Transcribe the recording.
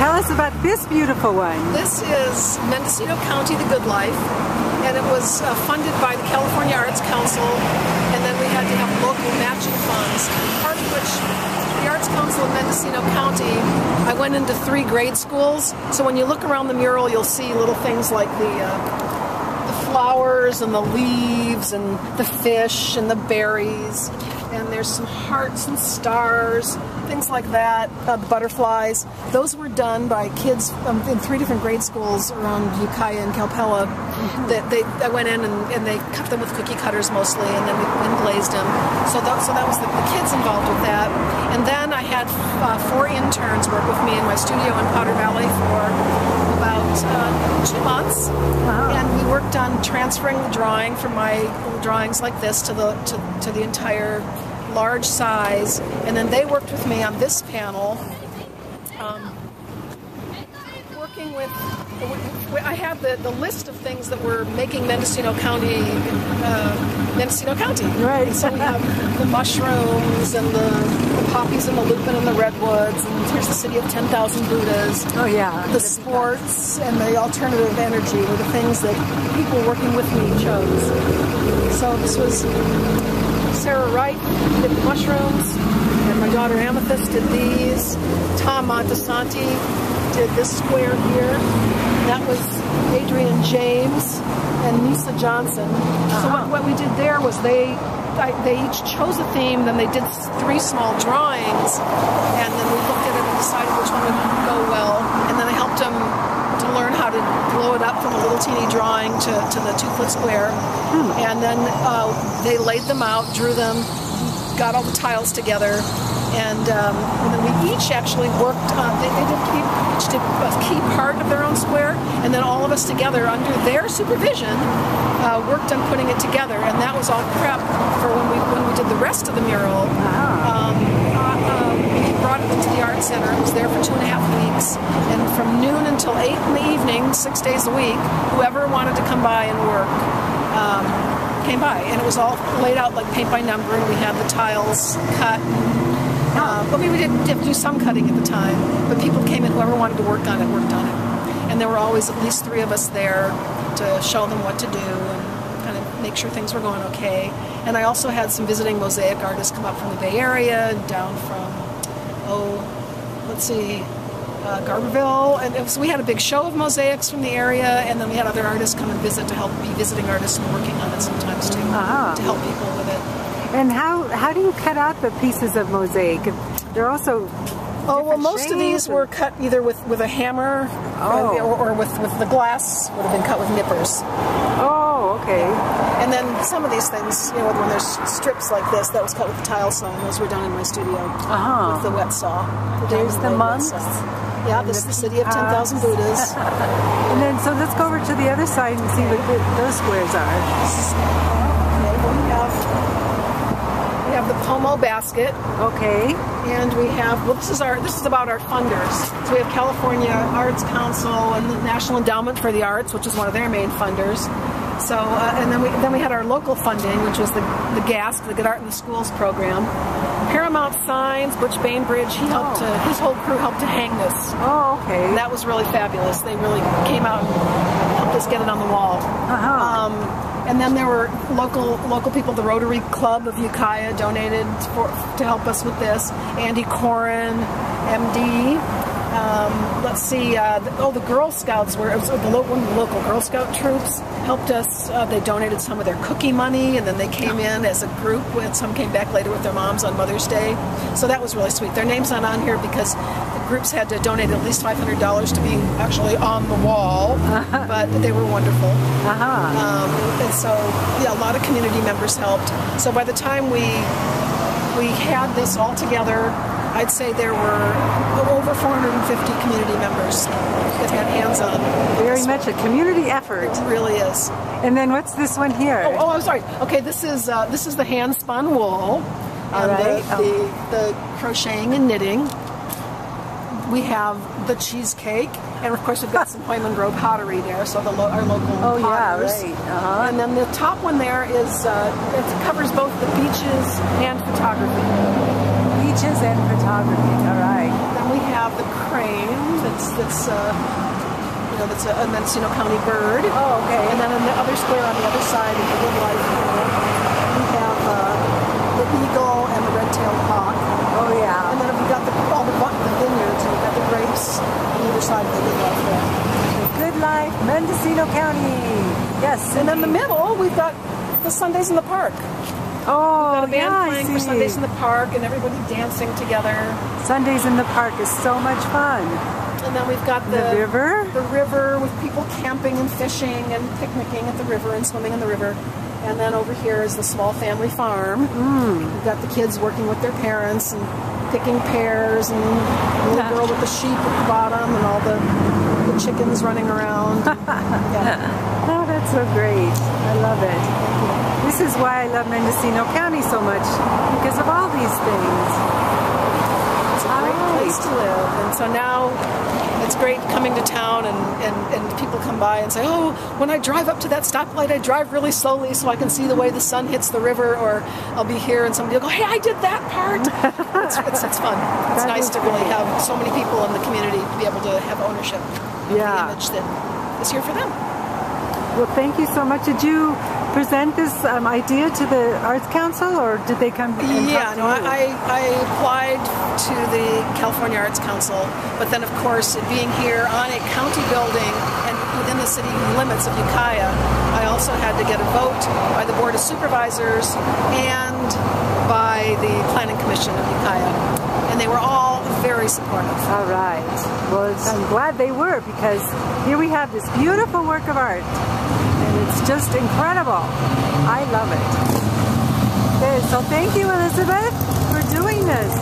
tell us about this beautiful one. This is Mendocino County, The Good Life, and it was funded by the California Arts Council, and then we had to have local matching funds, part of which the Arts Council of Mendocino County, I went into 3 grade schools, so when you look around the mural you'll see little things like the flowers and the leaves and the fish and the berries, and there's some hearts and stars, things like that, the butterflies. Those were done by kids in 3 different grade schools around Ukiah and Calpella. I went in and they cut them with cookie cutters mostly, and then we glazed them. So that was the kids involved with that. And then I had 4 interns work with me in my studio in Potter Valley for about 2 months. Wow. And we worked on transferring the drawing from my little drawings like this to the entire large size, and then they worked with me on this panel, working with, I had the list of things that were making Mendocino County, Mendocino County. Right. So we have the mushrooms and the poppies and the lupin and the redwoods, and here's the city of 10,000 Buddhas. Oh yeah. The sports and the alternative energy were the things that people working with me chose. So this was Sarah Wright did the mushrooms, and my daughter Amethyst did these. Tom Montesanti did this square here. That was Adrian James and Nisa Johnson. So what we did there was they each chose a theme, then they did 3 small drawings, and then we looked at it and decided which one would go well, and then I helped them to learn how to blow it up from a little teeny drawing to the 2-foot square. And then they laid them out, drew them, got all the tiles together, and then we each actually worked on, each did a key part of their own square, and then all of us together under their supervision worked on putting it together, and that was all prep for when we did the rest of the mural. We brought it into the Art Center. It was there for 2.5 weeks, and from noon until 8 in the evening, 6 days a week, whoever wanted to come by and work came by, and it was all laid out like paint by number, and we had the tiles cut. But we did do some cutting at the time, but people came in, whoever wanted to work on it, worked on it. And there were always at least 3 of us there to show them what to do and kind of make sure things were going okay. And I also had some visiting Mosaic artists come up from the Bay Area, down from, Garberville, and so we had a big show of mosaics from the area, and then we had other artists come and visit to help be visiting artists and working on it sometimes too, to help people with it. And how do you cut out the pieces of mosaic? They're also most of these were cut either with a hammer or with the glass would have been cut with nippers. Oh, okay. And then some of these things, when there's strips like this, that was cut with the tile saw, and those were done in my studio with the wet saw. There's the monks. Yeah, this is the city of 10,000 Buddhas. And then, so let's go over to the other side and see what those squares are. We have the Pomo basket. Okay. And we have, this is about our funders. So we have California Arts Council and the National Endowment for the Arts, which is one of their main funders. So, and then we had our local funding, which was the GASC, the Good Art in the Schools program. Paramount Signs, Butch Bainbridge, he helped his whole crew helped to hang this. Oh, okay. And that was really fabulous. They really came out and helped us get it on the wall. And then there were local people. The Rotary Club of Ukiah donated to help us with this. Andy Corin, MD. Let's see. The Girl Scouts one of the local Girl Scout troops helped us. They donated some of their cookie money, and then they came in as a group. Some came back later with their moms on Mother's Day. So that was really sweet. Their name's not on here because the groups had to donate at least $500 to be actually on the wall, but they were wonderful. And so, yeah, a lot of community members helped. So by the time we had this all together, I'd say there were over 450 community members that had hands-on. Very much a community effort. It really is. And then what's this one here? Oh, I'm sorry. Okay, this is the hand-spun wool. All right. The crocheting and knitting. We have the cheesecake, and of course we've got some Hoyman Grove pottery there, so our local potters. Right. And then the top one there is it covers both the beaches and photography. Beaches and photography. All right. Then we have have the crane. That's a Mendocino County bird. Oh, okay. And then on the other square on the other side of the Good Life, we have the eagle and the red-tailed hawk. Oh, yeah. And then we've got all the vineyards, and we've got the grapes on either side of the Good Life there. Good Life, Mendocino County. Yes. And then in the middle, we've got the Sundays in the Park. Oh, We've got a band yeah, playing for Sundays in the Park, and everybody dancing together. Sundays in the Park is so much fun. And then we've got the river? The river with people camping and fishing and picnicking at the river and swimming in the river. And then over here is the small family farm. We've got the kids working with their parents and picking pears, and the little girl with the sheep at the bottom, and all the chickens running around. Yeah. Oh, that's so great. I love it. This is why I love Mendocino County so much, because of all these things. It's a great place to live. And so now it's great coming to town, and people come by and say, oh, when I drive up to that stoplight, I drive really slowly so I can see the way the sun hits the river, or I'll be here and somebody will go, hey, I did that part. It's fun. It's nice to really have so many people in the community to be able to have ownership of the image that is here for them. Well, thank you so much. Did you present this idea to the Arts Council, or did they come? Yeah, no, I applied to the California Arts Council, but then of course, being here on a county building and within the city limits of Ukiah, I also had to get a vote by the Board of Supervisors and by the Planning Commission of Ukiah, and they were all very supportive. All right. Well, I'm glad they were, because here we have this beautiful work of art. And it's just incredible. I love it. Okay, so thank you, Elizabeth, for doing this.